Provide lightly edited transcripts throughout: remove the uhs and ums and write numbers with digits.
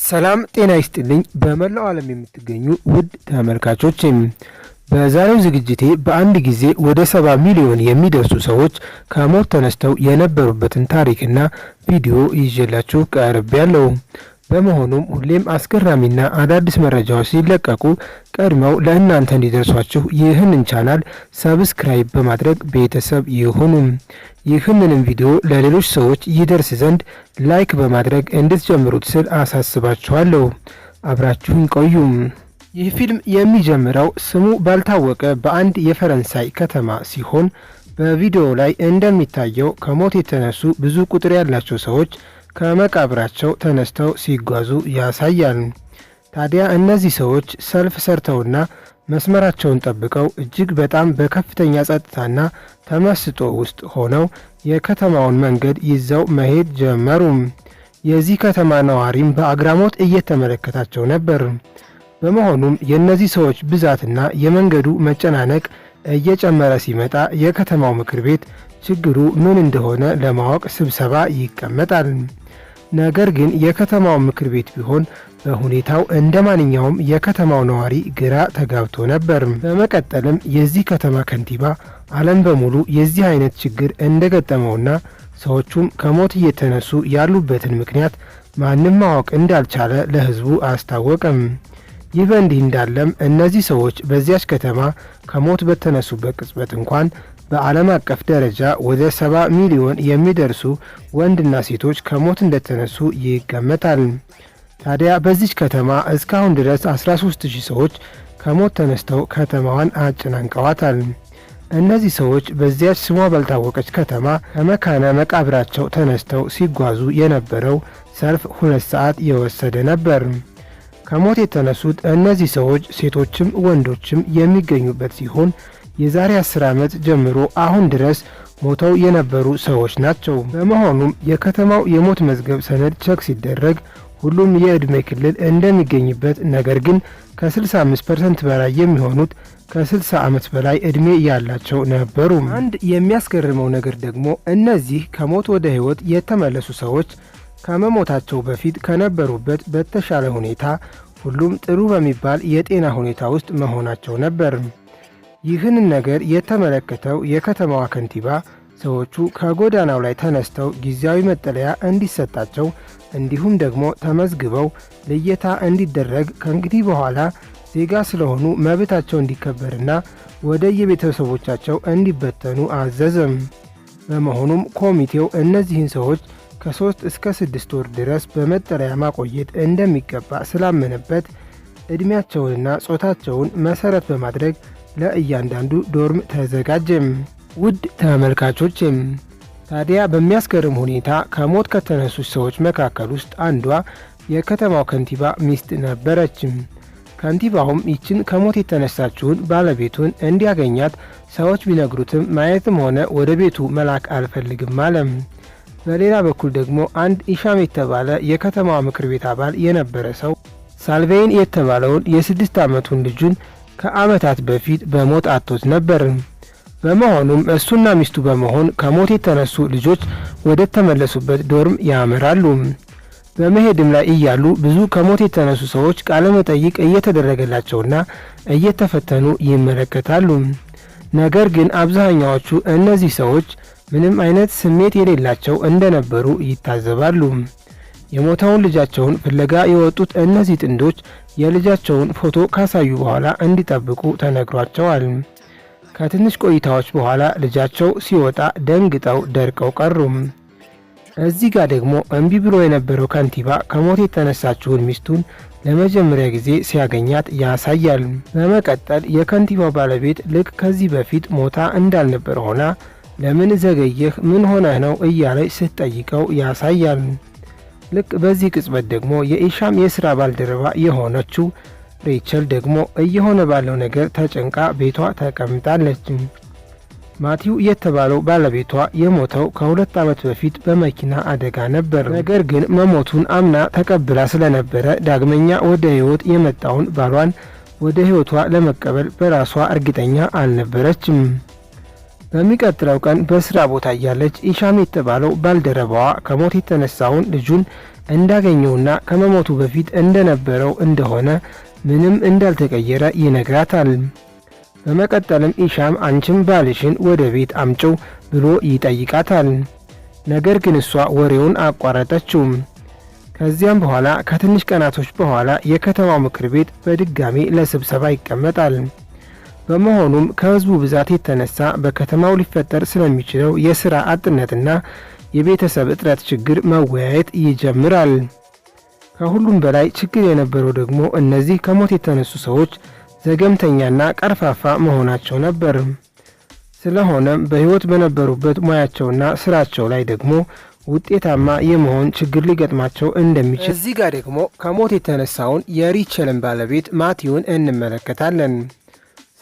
ሰላም ጤና ይስጥልኝ። በመላው ዓለም የምትገኙ ውድ ተመልካቾች በዛሬው ዝግጅቴ በአንድ ጊዜ ወደ 70 ሚሊዮን የሚደርሱ ሰዎች ከሞት ተነስተው የነበሩበትን ታሪክና ቪዲዮ ይዤላችሁ ቀርቤያለሁ። በመሆኑም ሁሌም አስገራሚና አዳዲስ መረጃዎች ሲለቀቁ ቀድመው ለእናንተ እንዲደርሷችሁ ይህንን ቻናል ሰብስክራይብ በማድረግ ቤተሰብ ይሁኑ። ይህንንም ቪዲዮ ለሌሎች ሰዎች ይደርስ ዘንድ ላይክ በማድረግ እንድትጀምሩት ስል አሳስባችኋለሁ። አብራችሁን ቆዩ። ይህ ፊልም የሚጀምረው ስሙ ባልታወቀ በአንድ የፈረንሳይ ከተማ ሲሆን በቪዲዮ ላይ እንደሚታየው ከሞት የተነሱ ብዙ ቁጥር ያላቸው ሰዎች ከመቃብራቸው ተነስተው ሲጓዙ ያሳያል። ታዲያ እነዚህ ሰዎች ሰልፍ ሰርተውና መስመራቸውን ጠብቀው እጅግ በጣም በከፍተኛ ጸጥታና ተመስጦ ውስጥ ሆነው የከተማውን መንገድ ይዘው መሄድ ጀመሩ። የዚህ ከተማ ነዋሪም በአግራሞት እየተመለከታቸው ነበር። በመሆኑም የእነዚህ ሰዎች ብዛትና የመንገዱ መጨናነቅ እየጨመረ ሲመጣ የከተማው ምክር ቤት ችግሩ ምን እንደሆነ ለማወቅ ስብሰባ ይቀመጣል። ነገር ግን የከተማው ምክር ቤት ቢሆን በሁኔታው እንደ ማንኛውም የከተማው ነዋሪ ግራ ተጋብቶ ነበር። በመቀጠልም የዚህ ከተማ ከንቲባ ዓለም በሙሉ የዚህ አይነት ችግር እንደገጠመውና ሰዎቹም ከሞት እየተነሱ ያሉበትን ምክንያት ማንም ማወቅ እንዳልቻለ ለሕዝቡ አስታወቀም። ይህ በእንዲህ እንዳለም እነዚህ ሰዎች በዚያች ከተማ ከሞት በተነሱበት ቅጽበት እንኳን በዓለም አቀፍ ደረጃ ወደ 70 ሚሊዮን የሚደርሱ ወንድና ሴቶች ከሞት እንደተነሱ ይገመታል። ታዲያ በዚች ከተማ እስካሁን ድረስ 13000 ሰዎች ከሞት ተነስተው ከተማዋን አጨናንቀዋታል። እነዚህ ሰዎች በዚያች ስሟ ባልታወቀች ከተማ ከመካነ መቃብራቸው ተነስተው ሲጓዙ የነበረው ሰልፍ 2 ሰዓት የወሰደ ነበር። ከሞት የተነሱት እነዚህ ሰዎች ሴቶችም ወንዶችም የሚገኙበት ሲሆን የዛሬ 10 ዓመት ጀምሮ አሁን ድረስ ሞተው የነበሩ ሰዎች ናቸው። በመሆኑም የከተማው የሞት መዝገብ ሰነድ ቸክ ሲደረግ ሁሉም የዕድሜ ክልል እንደሚገኝበት፣ ነገር ግን ከ65% በላይ የሚሆኑት ከ60 ዓመት በላይ ዕድሜ ያላቸው ነበሩ። አንድ የሚያስገርመው ነገር ደግሞ እነዚህ ከሞት ወደ ሕይወት የተመለሱ ሰዎች ከመሞታቸው በፊት ከነበሩበት በተሻለ ሁኔታ ሁሉም ጥሩ በሚባል የጤና ሁኔታ ውስጥ መሆናቸው ነበር። ይህንን ነገር የተመለከተው የከተማዋ ከንቲባ ሰዎቹ ከጎዳናው ላይ ተነስተው ጊዜያዊ መጠለያ እንዲሰጣቸው እንዲሁም ደግሞ ተመዝግበው ልየታ እንዲደረግ ከእንግዲህ በኋላ ዜጋ ስለሆኑ መብታቸው እንዲከበርና ወደ የቤተሰቦቻቸው እንዲበተኑ አዘዘም። በመሆኑም ኮሚቴው እነዚህን ሰዎች ከ3 እስከ 6 ወር ድረስ በመጠለያ ማቆየት እንደሚገባ ስላመነበት ዕድሜያቸውንና ጾታቸውን መሠረት በማድረግ ለእያንዳንዱ ዶርም ተዘጋጀም። ውድ ተመልካቾችም ታዲያ በሚያስገርም ሁኔታ ከሞት ከተነሱት ሰዎች መካከል ውስጥ አንዷ የከተማው ከንቲባ ሚስት ነበረችም። ከንቲባውም ይችን ከሞት የተነሳችውን ባለቤቱን እንዲያገኛት ሰዎች ቢነግሩትም ማየትም ሆነ ወደ ቤቱ መላክ አልፈልግም አለም። በሌላ በኩል ደግሞ አንድ ኢሻም የተባለ የከተማዋ ምክር ቤት አባል የነበረ ሰው ሳልቬይን የተባለውን የ6 ዓመቱን ልጁን ከዓመታት በፊት በሞት አጥቶት ነበር። በመሆኑም እሱና ሚስቱ በመሆን ከሞት የተነሱ ልጆች ወደ ተመለሱበት ዶርም ያመራሉ። በመሄድም ላይ እያሉ ብዙ ከሞት የተነሱ ሰዎች ቃለ መጠይቅ እየተደረገላቸውና እየተፈተኑ ይመለከታሉ። ነገር ግን አብዛኛዎቹ እነዚህ ሰዎች ምንም አይነት ስሜት የሌላቸው እንደነበሩ ይታዘባሉ። የሞተውን ልጃቸውን ፍለጋ የወጡት እነዚህ ጥንዶች የልጃቸውን ፎቶ ካሳዩ በኋላ እንዲጠብቁ ተነግሯቸዋል። ከትንሽ ቆይታዎች በኋላ ልጃቸው ሲወጣ ደንግጠው ደርቀው ቀሩም። እዚህ ጋር ደግሞ እምቢ ብሎ የነበረው ከንቲባ ከሞት የተነሳችውን ሚስቱን ለመጀመሪያ ጊዜ ሲያገኛት ያሳያል። በመቀጠል የከንቲባው ባለቤት ልክ ከዚህ በፊት ሞታ እንዳልነበር ሆና ለምን ዘገየህ? ምን ሆነህ ነው? እያለች ስትጠይቀው ያሳያል። ልክ በዚህ ቅጽበት ደግሞ የኢሻም የሥራ ባልደረባ የሆነችው ሬቸል ደግሞ እየሆነ ባለው ነገር ተጨንቃ ቤቷ ተቀምጣለች። ማቲው የተባለው ባለቤቷ የሞተው ከ2 ዓመት በፊት በመኪና አደጋ ነበር። ነገር ግን መሞቱን አምና ተቀብላ ስለነበረ ዳግመኛ ወደ ሕይወት የመጣውን ባሏን ወደ ሕይወቷ ለመቀበል በራሷ እርግጠኛ አልነበረችም። በሚቀጥለው ቀን በስራ ቦታ እያለች ኢሻም የተባለው ባልደረባዋ ከሞት የተነሳውን ልጁን እንዳገኘውና ከመሞቱ በፊት እንደነበረው እንደሆነ ምንም እንዳልተቀየረ ይነግራታል። በመቀጠልም ኢሻም አንቺም ባልሽን ወደ ቤት አምጪው ብሎ ይጠይቃታል። ነገር ግን እሷ ወሬውን አቋረጠችው። ከዚያም በኋላ ከትንሽ ቀናቶች በኋላ የከተማው ምክር ቤት በድጋሚ ለስብሰባ ይቀመጣል። በመሆኑም ከህዝቡ ብዛት የተነሳ በከተማው ሊፈጠር ስለሚችለው የሥራ አጥነትና የቤተሰብ እጥረት ችግር መወያየት ይጀምራል። ከሁሉም በላይ ችግር የነበረው ደግሞ እነዚህ ከሞት የተነሱ ሰዎች ዘገምተኛና ቀርፋፋ መሆናቸው ነበር። ስለሆነም በህይወት በነበሩበት ሙያቸውና ስራቸው ላይ ደግሞ ውጤታማ የመሆን ችግር ሊገጥማቸው እንደሚችል እዚህ ጋር ደግሞ ከሞት የተነሳውን የሪቸልን ባለቤት ማቲውን እንመለከታለን።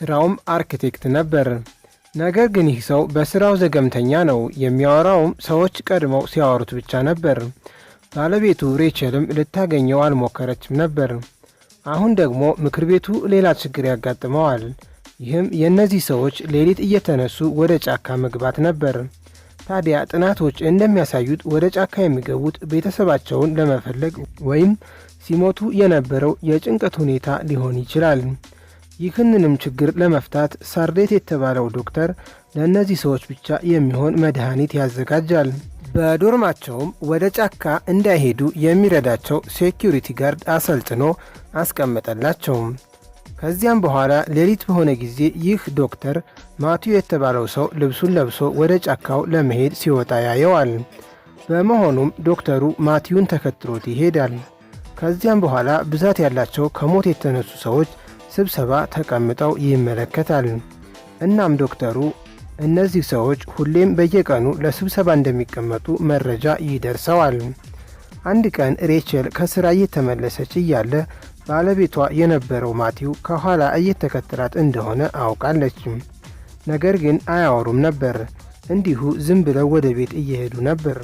ስራውም አርክቴክት ነበር። ነገር ግን ይህ ሰው በስራው ዘገምተኛ ነው። የሚያወራውም ሰዎች ቀድመው ሲያወሩት ብቻ ነበር። ባለቤቱ ሬቸልም ልታገኘው አልሞከረችም ነበር። አሁን ደግሞ ምክር ቤቱ ሌላ ችግር ያጋጥመዋል። ይህም የእነዚህ ሰዎች ሌሊት እየተነሱ ወደ ጫካ መግባት ነበር። ታዲያ ጥናቶች እንደሚያሳዩት ወደ ጫካ የሚገቡት ቤተሰባቸውን ለመፈለግ ወይም ሲሞቱ የነበረው የጭንቀት ሁኔታ ሊሆን ይችላል። ይህንንም ችግር ለመፍታት ሳርዴት የተባለው ዶክተር ለእነዚህ ሰዎች ብቻ የሚሆን መድኃኒት ያዘጋጃል። በዶርማቸውም ወደ ጫካ እንዳይሄዱ የሚረዳቸው ሴኪዩሪቲ ጋርድ አሰልጥኖ አስቀመጠላቸው። ከዚያም በኋላ ሌሊት በሆነ ጊዜ ይህ ዶክተር ማቲው የተባለው ሰው ልብሱን ለብሶ ወደ ጫካው ለመሄድ ሲወጣ ያየዋል። በመሆኑም ዶክተሩ ማቲውን ተከትሎት ይሄዳል። ከዚያም በኋላ ብዛት ያላቸው ከሞት የተነሱ ሰዎች ስብሰባ ተቀምጠው ይመለከታል። እናም ዶክተሩ እነዚህ ሰዎች ሁሌም በየቀኑ ለስብሰባ እንደሚቀመጡ መረጃ ይደርሰዋል። አንድ ቀን ሬቸል ከስራ እየተመለሰች እያለ ባለቤቷ የነበረው ማቲው ከኋላ እየተከተላት እንደሆነ አውቃለች። ነገር ግን አያወሩም ነበር። እንዲሁ ዝም ብለው ወደ ቤት እየሄዱ ነበር።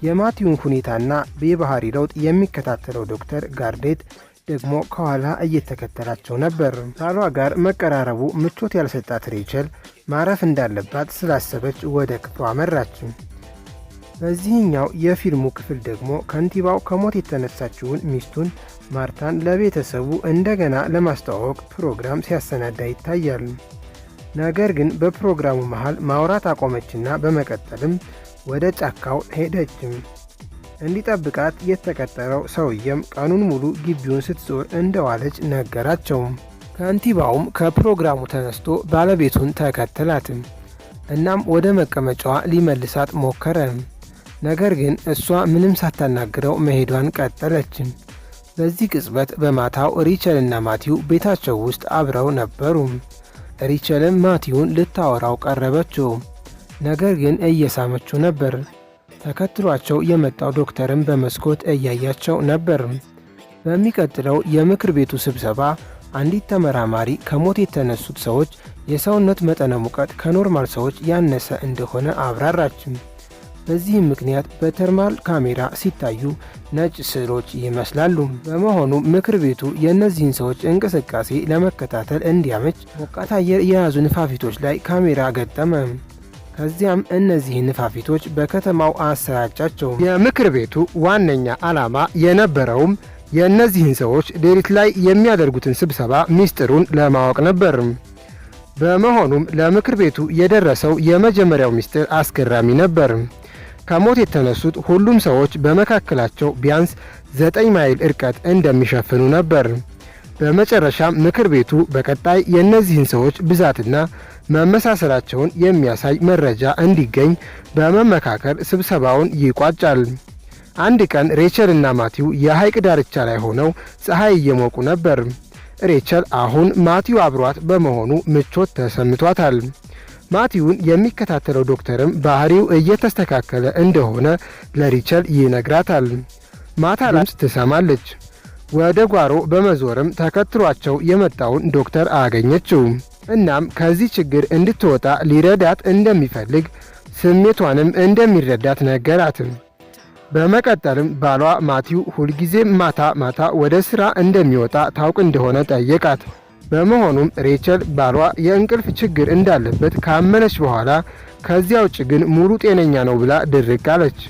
የማቲውን ሁኔታና የባህሪ ለውጥ የሚከታተለው ዶክተር ጋርዴት ደግሞ ከኋላ እየተከተላቸው ነበር። ባሏ ጋር መቀራረቡ ምቾት ያልሰጣት ሬቸል ማረፍ እንዳለባት ስላሰበች ወደ ክፍሏ አመራች። በዚህኛው የፊልሙ ክፍል ደግሞ ከንቲባው ከሞት የተነሳችውን ሚስቱን ማርታን ለቤተሰቡ እንደገና ለማስተዋወቅ ፕሮግራም ሲያሰናዳ ይታያል። ነገር ግን በፕሮግራሙ መሃል ማውራት አቆመችና በመቀጠልም ወደ ጫካው ሄደች። እንዲጠብቃት የተቀጠረው ሰውየም ቀኑን ሙሉ ግቢውን ስትዞር እንደዋለች ነገራቸው። ከንቲባውም ከፕሮግራሙ ተነስቶ ባለቤቱን ተከተላት። እናም ወደ መቀመጫዋ ሊመልሳት ሞከረ። ነገር ግን እሷ ምንም ሳታናግረው መሄዷን ቀጠለች። በዚህ ቅጽበት በማታው ሪቸልና ማቲው ቤታቸው ውስጥ አብረው ነበሩ። ሪቸልም ማቲውን ልታወራው ቀረበችው። ነገር ግን እየሳመችው ነበር። ተከትሏቸው የመጣው ዶክተርም በመስኮት እያያቸው ነበር። በሚቀጥለው የምክር ቤቱ ስብሰባ አንዲት ተመራማሪ ከሞት የተነሱት ሰዎች የሰውነት መጠነ ሙቀት ከኖርማል ሰዎች ያነሰ እንደሆነ አብራራች። በዚህም ምክንያት በተርማል ካሜራ ሲታዩ ነጭ ስዕሎች ይመስላሉ። በመሆኑም ምክር ቤቱ የእነዚህን ሰዎች እንቅስቃሴ ለመከታተል እንዲያመች ሞቃት አየር የያዙ ንፋፊቶች ላይ ካሜራ ገጠመ። ከዚያም እነዚህ ንፋፊቶች በከተማው አሰራጫቸው። የምክር ቤቱ ዋነኛ ዓላማ የነበረውም የእነዚህን ሰዎች ሌሊት ላይ የሚያደርጉትን ስብሰባ ሚስጥሩን ለማወቅ ነበር። በመሆኑም ለምክር ቤቱ የደረሰው የመጀመሪያው ሚስጥር አስገራሚ ነበር። ከሞት የተነሱት ሁሉም ሰዎች በመካከላቸው ቢያንስ 9 ማይል እርቀት እንደሚሸፍኑ ነበር። በመጨረሻም ምክር ቤቱ በቀጣይ የእነዚህን ሰዎች ብዛትና መመሳሰላቸውን የሚያሳይ መረጃ እንዲገኝ በመመካከር ስብሰባውን ይቋጫል። አንድ ቀን ሬቸልና ማቲው የሐይቅ ዳርቻ ላይ ሆነው ፀሐይ እየሞቁ ነበር። ሬቸል አሁን ማቲው አብሯት በመሆኑ ምቾት ተሰምቷታል። ማቲውን የሚከታተለው ዶክተርም ባህሪው እየተስተካከለ እንደሆነ ለሪቸል ይነግራታል። ማታ ድምፅ ትሰማለች። ወደ ጓሮ በመዞርም ተከትሏቸው የመጣውን ዶክተር አገኘችው። እናም ከዚህ ችግር እንድትወጣ ሊረዳት እንደሚፈልግ ስሜቷንም እንደሚረዳት ነገራት። በመቀጠልም ባሏ ማቲው ሁልጊዜም ማታ ማታ ወደ ሥራ እንደሚወጣ ታውቅ እንደሆነ ጠየቃት። በመሆኑም ሬቸል ባሏ የእንቅልፍ ችግር እንዳለበት ካመነች በኋላ ከዚያ ውጭ ግን ሙሉ ጤነኛ ነው ብላ ድርቅ አለች።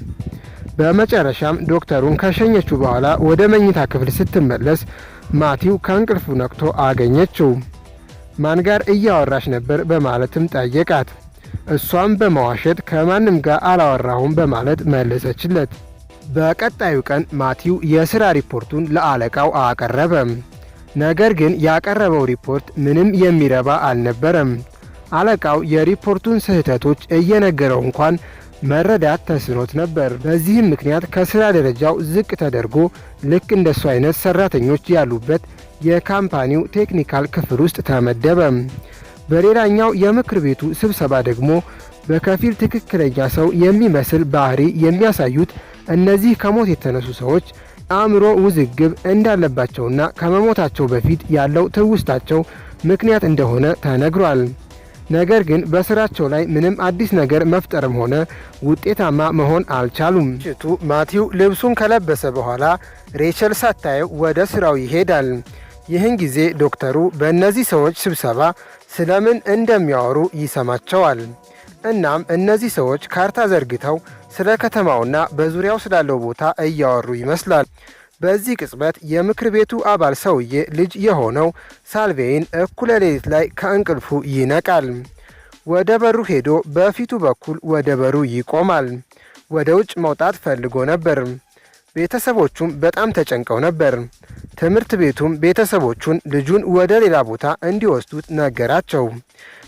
በመጨረሻም ዶክተሩን ከሸኘችው በኋላ ወደ መኝታ ክፍል ስትመለስ ማቲው ከእንቅልፉ ነቅቶ አገኘችው። ማን ጋር እያወራሽ ነበር በማለትም ጠየቃት። እሷም በመዋሸት ከማንም ጋር አላወራሁም በማለት መለሰችለት። በቀጣዩ ቀን ማቲው የሥራ ሪፖርቱን ለአለቃው አቀረበ። ነገር ግን ያቀረበው ሪፖርት ምንም የሚረባ አልነበረም። አለቃው የሪፖርቱን ስህተቶች እየነገረው እንኳን መረዳት ተስኖት ነበር። በዚህም ምክንያት ከሥራ ደረጃው ዝቅ ተደርጎ ልክ እንደሱ አይነት ሰራተኞች ያሉበት የካምፓኒው ቴክኒካል ክፍል ውስጥ ተመደበ። በሌላኛው የምክር ቤቱ ስብሰባ ደግሞ በከፊል ትክክለኛ ሰው የሚመስል ባህሪ የሚያሳዩት እነዚህ ከሞት የተነሱ ሰዎች አእምሮ ውዝግብ እንዳለባቸውና ከመሞታቸው በፊት ያለው ትውስታቸው ምክንያት እንደሆነ ተነግሯል። ነገር ግን በስራቸው ላይ ምንም አዲስ ነገር መፍጠርም ሆነ ውጤታማ መሆን አልቻሉም። ምሽቱ ማቲው ልብሱን ከለበሰ በኋላ ሬቸል ሳታየው ወደ ስራው ይሄዳል። ይህን ጊዜ ዶክተሩ በእነዚህ ሰዎች ስብሰባ ስለምን እንደሚያወሩ ይሰማቸዋል። እናም እነዚህ ሰዎች ካርታ ዘርግተው ስለ ከተማውና በዙሪያው ስላለው ቦታ እያወሩ ይመስላል። በዚህ ቅጽበት የምክር ቤቱ አባል ሰውዬ ልጅ የሆነው ሳልቬይን እኩለ ሌሊት ላይ ከእንቅልፉ ይነቃል። ወደ በሩ ሄዶ በፊቱ በኩል ወደ በሩ ይቆማል። ወደ ውጭ መውጣት ፈልጎ ነበር። ቤተሰቦቹም በጣም ተጨንቀው ነበር። ትምህርት ቤቱም ቤተሰቦቹን ልጁን ወደ ሌላ ቦታ እንዲወስዱት ነገራቸው።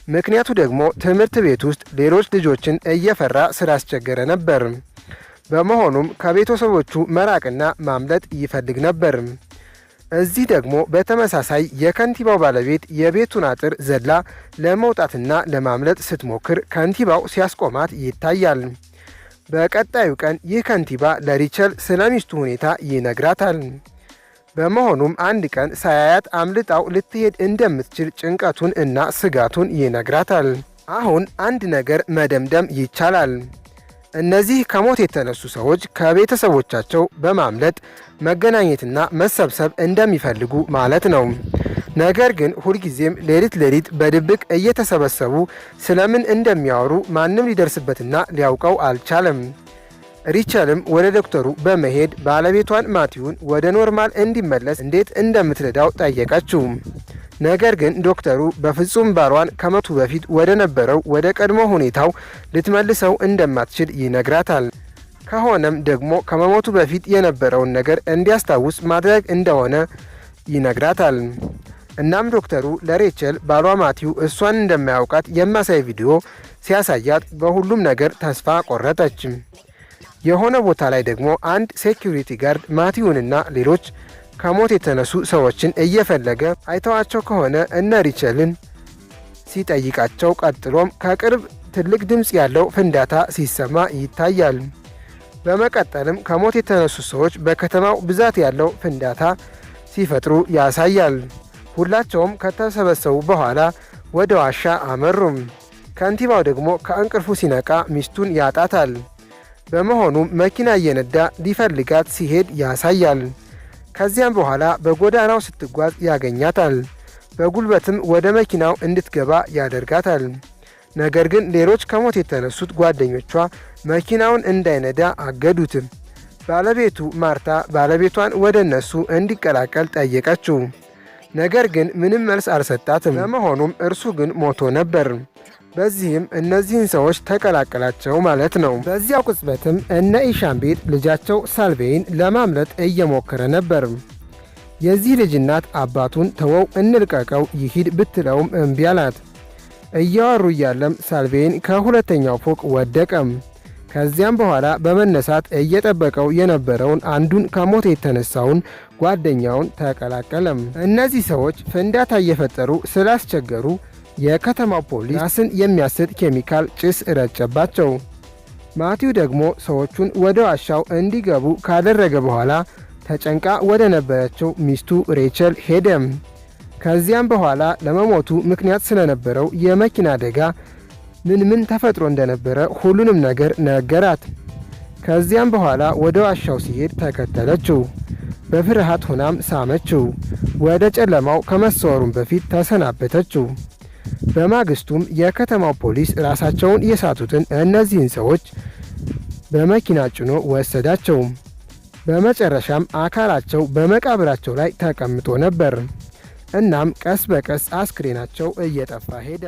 ምክንያቱ ደግሞ ትምህርት ቤት ውስጥ ሌሎች ልጆችን እየፈራ ስላስቸገረ ነበር። በመሆኑም ከቤተሰቦቹ መራቅና ማምለጥ ይፈልግ ነበር። እዚህ ደግሞ በተመሳሳይ የከንቲባው ባለቤት የቤቱን አጥር ዘላ ለመውጣትና ለማምለጥ ስትሞክር ከንቲባው ሲያስቆማት ይታያል። በቀጣዩ ቀን ይህ ከንቲባ ለሪቸል ስለ ሚስቱ ሁኔታ ይነግራታል። በመሆኑም አንድ ቀን ሳያያት አምልጣው ልትሄድ እንደምትችል ጭንቀቱን እና ስጋቱን ይነግራታል። አሁን አንድ ነገር መደምደም ይቻላል። እነዚህ ከሞት የተነሱ ሰዎች ከቤተሰቦቻቸው በማምለጥ መገናኘትና መሰብሰብ እንደሚፈልጉ ማለት ነው። ነገር ግን ሁልጊዜም ሌሊት ሌሊት በድብቅ እየተሰበሰቡ ስለምን እንደሚያወሩ ማንም ሊደርስበትና ሊያውቀው አልቻለም። ሪቸልም ወደ ዶክተሩ በመሄድ ባለቤቷን ማቲውን ወደ ኖርማል እንዲመለስ እንዴት እንደምትረዳው ጠየቀችው። ነገር ግን ዶክተሩ በፍጹም ባሏን ከመቱ በፊት ወደ ነበረው ወደ ቀድሞ ሁኔታው ልትመልሰው እንደማትችል ይነግራታል። ከሆነም ደግሞ ከመሞቱ በፊት የነበረውን ነገር እንዲያስታውስ ማድረግ እንደሆነ ይነግራታል። እናም ዶክተሩ ለሬቸል ባሏ ማቲው እሷን እንደማያውቃት የሚያሳይ ቪዲዮ ሲያሳያት በሁሉም ነገር ተስፋ ቆረጠች። የሆነ ቦታ ላይ ደግሞ አንድ ሴኩሪቲ ጋርድ ማቲውንና ሌሎች ከሞት የተነሱ ሰዎችን እየፈለገ አይተዋቸው ከሆነ እነ ሪቸልን ሲጠይቃቸው፣ ቀጥሎም ከቅርብ ትልቅ ድምፅ ያለው ፍንዳታ ሲሰማ ይታያል። በመቀጠልም ከሞት የተነሱ ሰዎች በከተማው ብዛት ያለው ፍንዳታ ሲፈጥሩ ያሳያል። ሁላቸውም ከተሰበሰቡ በኋላ ወደ ዋሻ አመሩም። ከንቲባው ደግሞ ከእንቅልፉ ሲነቃ ሚስቱን ያጣታል። በመሆኑም መኪና እየነዳ ሊፈልጋት ሲሄድ ያሳያል። ከዚያም በኋላ በጎዳናው ስትጓዝ ያገኛታል። በጉልበትም ወደ መኪናው እንድትገባ ያደርጋታል። ነገር ግን ሌሎች ከሞት የተነሱት ጓደኞቿ መኪናውን እንዳይነዳ አገዱት። ባለቤቱ ማርታ ባለቤቷን ወደ እነሱ እንዲቀላቀል ጠየቀችው። ነገር ግን ምንም መልስ አልሰጣትም። በመሆኑም እርሱ ግን ሞቶ ነበር። በዚህም እነዚህን ሰዎች ተቀላቀላቸው ማለት ነው። በዚያው ቅጽበትም እነ ኢሻን ቤት ልጃቸው ሳልቬይን ለማምለጥ እየሞከረ ነበር። የዚህ ልጅ እናት አባቱን ተወው እንልቀቀው ይሂድ ብትለውም እምቢ አላት። እያወሩ እያለም ሳልቬይን ከሁለተኛው ፎቅ ወደቀም። ከዚያም በኋላ በመነሳት እየጠበቀው የነበረውን አንዱን ከሞት የተነሳውን ጓደኛውን ተቀላቀለም። እነዚህ ሰዎች ፍንዳታ እየፈጠሩ ስላስቸገሩ የከተማው ፖሊስ ራስን የሚያስት ኬሚካል ጭስ ረጨባቸው። ማቲው ደግሞ ሰዎቹን ወደ ዋሻው እንዲገቡ ካደረገ በኋላ ተጨንቃ ወደ ነበረችው ሚስቱ ሬቸል ሄደም። ከዚያም በኋላ ለመሞቱ ምክንያት ስለነበረው የመኪና አደጋ ምን ተፈጥሮ እንደነበረ ሁሉንም ነገር ነገራት። ከዚያም በኋላ ወደ ዋሻው ሲሄድ ተከተለችው። በፍርሃት ሆናም ሳመችው። ወደ ጨለማው ከመሰወሩም በፊት ተሰናበተችው። በማግስቱም የከተማው ፖሊስ ራሳቸውን የሳቱትን እነዚህን ሰዎች በመኪና ጭኖ ወሰዳቸው። በመጨረሻም አካላቸው በመቃብራቸው ላይ ተቀምጦ ነበር። እናም ቀስ በቀስ አስክሬናቸው እየጠፋ ሄደ።